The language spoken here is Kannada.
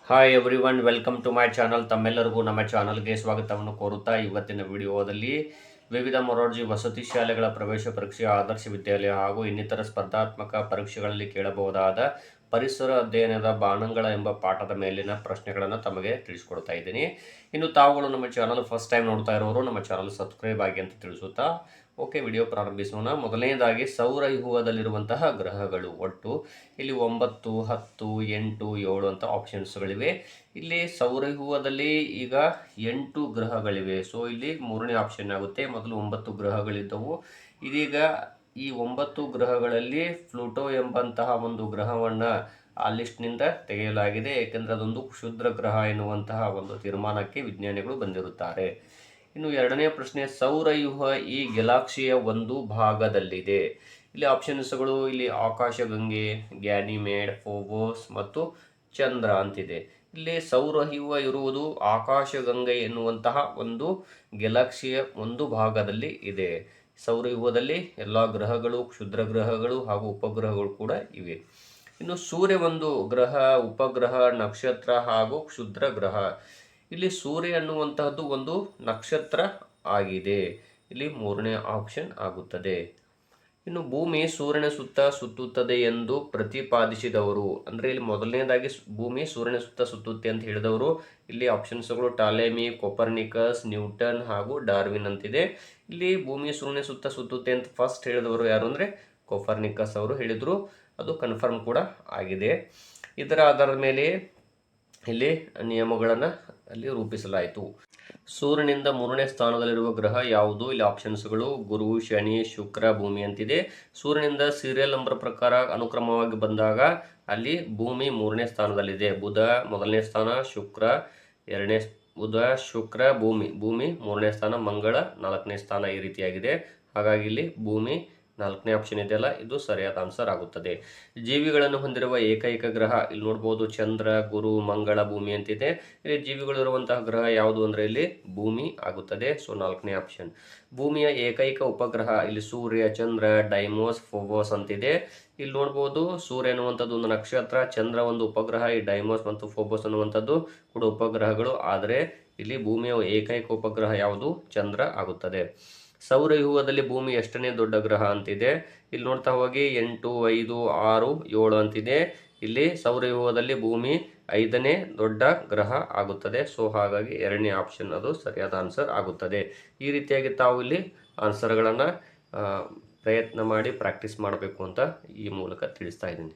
Hi everyone, welcome to my channel. ತಮ್ಮೆಲ್ಲರಿಗೂ ನಮ್ಮ ಚಾನಲ್ಗೆ ಸ್ವಾಗತವನ್ನು ಕೋರುತ್ತಾ ಇವತ್ತಿನ ವಿಡಿಯೋದಲ್ಲಿ ವಿವಿಧ ಮೊರಾರ್ಜಿ ವಸತಿ ಶಾಲೆಗಳ ಪ್ರವೇಶ ಪರೀಕ್ಷೆ, ಆದರ್ಶ ವಿದ್ಯಾಲಯ ಹಾಗೂ ಇನ್ನಿತರ ಸ್ಪರ್ಧಾತ್ಮಕ ಪರೀಕ್ಷೆಗಳಲ್ಲಿ ಕೇಳಬಹುದಾದ ಪರಿಸರ ಅಧ್ಯಯನದ ಬಾಣಂಗಳ ಎಂಬ ಪಾಠದ ಮೇಲಿನ ಪ್ರಶ್ನೆಗಳನ್ನು ತಮಗೆ ತಿಳಿಸ್ಕೊಡ್ತಾ ಇದ್ದೀನಿ. ಇನ್ನು ತಾವುಗಳು ನಮ್ಮ ಚಾನಲ್ ಫಸ್ಟ್ ಟೈಮ್ ನೋಡ್ತಾ ಇರೋರು ನಮ್ಮ ಚಾನಲ್ ಸಬ್ಸ್ಕ್ರೈಬ್ ಆಗಿ ಅಂತ ತಿಳಿಸುತ್ತಾ ಓಕೆ, ವಿಡಿಯೋ ಪ್ರಾರಂಭಿಸೋಣ. ಮೊದಲನೇದಾಗಿ ಸೌರವ್ಯೂಹದಲ್ಲಿರುವಂತಹ ಗ್ರಹಗಳು ಒಟ್ಟು ಇಲ್ಲಿ 9, 10, 8, 7 ಅಂತ ಆಪ್ಷನ್ಸ್ಗಳಿವೆ. ಇಲ್ಲಿ ಸೌರವ್ಯೂಹದಲ್ಲಿ ಈಗ 8 ಗ್ರಹಗಳಿವೆ. ಸೊ ಇಲ್ಲಿ ಮೂರನೇ ಆಪ್ಷನ್ ಆಗುತ್ತೆ. ಮೊದಲು 9 ಗ್ರಹಗಳಿದ್ದವು. ಇದೀಗ ಈ 9 ಗ್ರಹಗಳಲ್ಲಿ ಪ್ಲೂಟೋ ಎಂಬಂತಹ ಒಂದು ಗ್ರಹವನ್ನು ಆ ಲಿಸ್ಟ್ನಿಂದ ತೆಗೆಯಲಾಗಿದೆ. ಏಕೆಂದರೆ ಅದೊಂದು ಕ್ಷುದ್ರ ಗ್ರಹ ಎನ್ನುವಂತಹ ಒಂದು ತೀರ್ಮಾನಕ್ಕೆ ವಿಜ್ಞಾನಿಗಳು ಬಂದಿರುತ್ತಾರೆ. ಇನ್ನು ಎರಡನೇ ಪ್ರಶ್ನೆ, ಸೌರವ್ಯೂಹ ಈ ಗ್ಯಾಲಕ್ಸಿಯ ಒಂದು ಭಾಗದಲ್ಲಿದೆ. ಇಲ್ಲಿ ಆಪ್ಷನ್ಸ್ಗಳು ಇಲ್ಲಿ ಆಕಾಶಗಂಗೆ, ಗ್ಯಾನಿಮೇಡ್, ಫೋಬೋಸ್ ಮತ್ತು ಚಂದ್ರ ಅಂತಿದೆ. ಇಲ್ಲಿ ಸೌರವ್ಯೂಹ ಇರುವುದು ಆಕಾಶಗಂಗೆ ಎನ್ನುವಂತಹ ಒಂದು ಗ್ಯಾಲಕ್ಸಿಯ ಒಂದು ಭಾಗದಲ್ಲಿ ಇದೆ. ಸೌರವ್ಯೂಹದಲ್ಲಿ ಎಲ್ಲ ಗ್ರಹಗಳು, ಕ್ಷುದ್ರ ಗ್ರಹಗಳು ಹಾಗೂ ಉಪಗ್ರಹಗಳು ಕೂಡ ಇವೆ. ಇನ್ನು ಸೂರ್ಯ ಒಂದು ಗ್ರಹ, ಉಪಗ್ರಹ, ನಕ್ಷತ್ರ ಹಾಗೂ ಕ್ಷುದ್ರ ಗ್ರಹ. ಇಲ್ಲಿ ಸೂರ್ಯ ಅನ್ನುವಂತಹದ್ದು ಒಂದು ನಕ್ಷತ್ರ ಆಗಿದೆ. ಇಲ್ಲಿ ಮೂರನೇ ಆಪ್ಷನ್ ಆಗುತ್ತದೆ. ಇನ್ನು ಭೂಮಿ ಸೂರ್ಯನ ಸುತ್ತ ಸುತ್ತುತ್ತದೆ ಎಂದು ಪ್ರತಿಪಾದಿಸಿದವರು, ಅಂದರೆ ಇಲ್ಲಿ ಮೊದಲನೇದಾಗಿ ಭೂಮಿ ಸೂರ್ಯನ ಸುತ್ತ ಸುತ್ತುತ್ತೆ ಅಂತ ಹೇಳಿದವರು ಇಲ್ಲಿ ಆಪ್ಷನ್ಸ್ಗಳು ಟಾಲೆಮಿ, ಕೊಪರ್ನಿಕಸ್, ನ್ಯೂಟನ್ ಹಾಗೂ ಡಾರ್ವಿನ್ ಅಂತಿದೆ. ಇಲ್ಲಿ ಭೂಮಿ ಸೂರ್ಯನ ಸುತ್ತ ಸುತ್ತುತ್ತೆ ಅಂತ ಫಸ್ಟ್ ಹೇಳಿದವರು ಯಾರು ಅಂದರೆ ಕೊಪರ್ನಿಕಸ್ ಅವರು ಹೇಳಿದರು. ಅದು ಕನ್ಫರ್ಮ್ ಕೂಡ ಆಗಿದೆ. ಇದರ ಆಧಾರದ ಮೇಲೆ ಇಲ್ಲಿ ನಿಯಮಗಳನ್ನು ಅಲ್ಲಿ ರೂಪಿಸಲಾಯಿತು. ಸೂರ್ಯನಿಂದ ಮೂರನೇ ಸ್ಥಾನದಲ್ಲಿರುವ ಗ್ರಹ ಯಾವುದು? ಇಲ್ಲಿ ಆಪ್ಷನ್ಸ್ಗಳು ಗುರು, ಶನಿ, ಶುಕ್ರ, ಭೂಮಿ ಅಂತಿದೆ. ಸೂರ್ಯನಿಂದ ಸೀರಿಯಲ್ ನಂಬರ್ ಪ್ರಕಾರ ಅನುಕ್ರಮವಾಗಿ ಬಂದಾಗ ಅಲ್ಲಿ ಭೂಮಿ ಮೂರನೇ ಸ್ಥಾನದಲ್ಲಿದೆ. ಬುಧ ಮೊದಲನೇ ಸ್ಥಾನ, ಶುಕ್ರ ಎರಡನೇ, ಬುಧ, ಶುಕ್ರ, ಭೂಮಿ ಮೂರನೇ ಸ್ಥಾನ, ಮಂಗಳ ನಾಲ್ಕನೇ ಸ್ಥಾನ, ಈ ರೀತಿಯಾಗಿದೆ. ಹಾಗಾಗಿ ಇಲ್ಲಿ ಭೂಮಿ ನಾಲ್ಕನೇ ಆಪ್ಷನ್ ಇದೆಯಲ್ಲ, ಇದು ಸರಿಯಾದ ಆನ್ಸರ್ ಆಗುತ್ತದೆ. ಜೀವಿಗಳನ್ನು ಹೊಂದಿರುವ ಏಕೈಕ ಗ್ರಹ ಇಲ್ಲಿ ನೋಡ್ಬೋದು, ಚಂದ್ರ, ಗುರು, ಮಂಗಳ, ಭೂಮಿ ಅಂತಿದೆ. ಇಲ್ಲಿ ಜೀವಿಗಳಿರುವಂತಹ ಗ್ರಹ ಯಾವುದು ಅಂದರೆ ಇಲ್ಲಿ ಭೂಮಿ ಆಗುತ್ತದೆ. ಸೊ ನಾಲ್ಕನೇ ಆಪ್ಷನ್. ಭೂಮಿಯ ಏಕೈಕ ಉಪಗ್ರಹ ಇಲ್ಲಿ ಸೂರ್ಯ, ಚಂದ್ರ, ಡೈಮೋಸ್, ಫೋಬೋಸ್ ಅಂತಿದೆ. ಇಲ್ಲಿ ನೋಡ್ಬೋದು ಸೂರ್ಯ ಅನ್ನುವಂಥದ್ದು ಒಂದು ನಕ್ಷತ್ರ, ಚಂದ್ರ ಒಂದು ಉಪಗ್ರಹ, ಈ ಡೈಮೋಸ್ ಮತ್ತು ಫೋಬೋಸ್ ಅನ್ನುವಂಥದ್ದು ಕೂಡ ಉಪಗ್ರಹಗಳು. ಆದರೆ ಇಲ್ಲಿ ಭೂಮಿಯ ಏಕೈಕ ಉಪಗ್ರಹ ಯಾವುದು? ಚಂದ್ರ ಆಗುತ್ತದೆ. ಸೌರವ್ಯೂಹದಲ್ಲಿ ಭೂಮಿ ಎಷ್ಟನೇ ದೊಡ್ಡ ಗ್ರಹ ಅಂತಿದೆ. ಇಲ್ಲಿ ನೋಡ್ತಾ ಹೋಗಿ 8, 5, 6, 7 ಅಂತಿದೆ. ಇಲ್ಲಿ ಸೌರವ್ಯೂಹದಲ್ಲಿ ಭೂಮಿ 5ನೇ ದೊಡ್ಡ ಗ್ರಹ ಆಗುತ್ತದೆ. ಸೊ ಹಾಗಾಗಿ ಎರಡನೇ ಆಪ್ಷನ್ ಅದು ಸರಿಯಾದ ಆನ್ಸರ್ ಆಗುತ್ತದೆ. ಈ ರೀತಿಯಾಗಿ ತಾವು ಇಲ್ಲಿ ಆನ್ಸರ್ಗಳನ್ನು ಪ್ರಯತ್ನ ಮಾಡಿ ಪ್ರಾಕ್ಟೀಸ್ ಮಾಡಬೇಕು ಅಂತ ಈ ಮೂಲಕ ತಿಳಿಸ್ತಾ ಇದ್ದೀನಿ.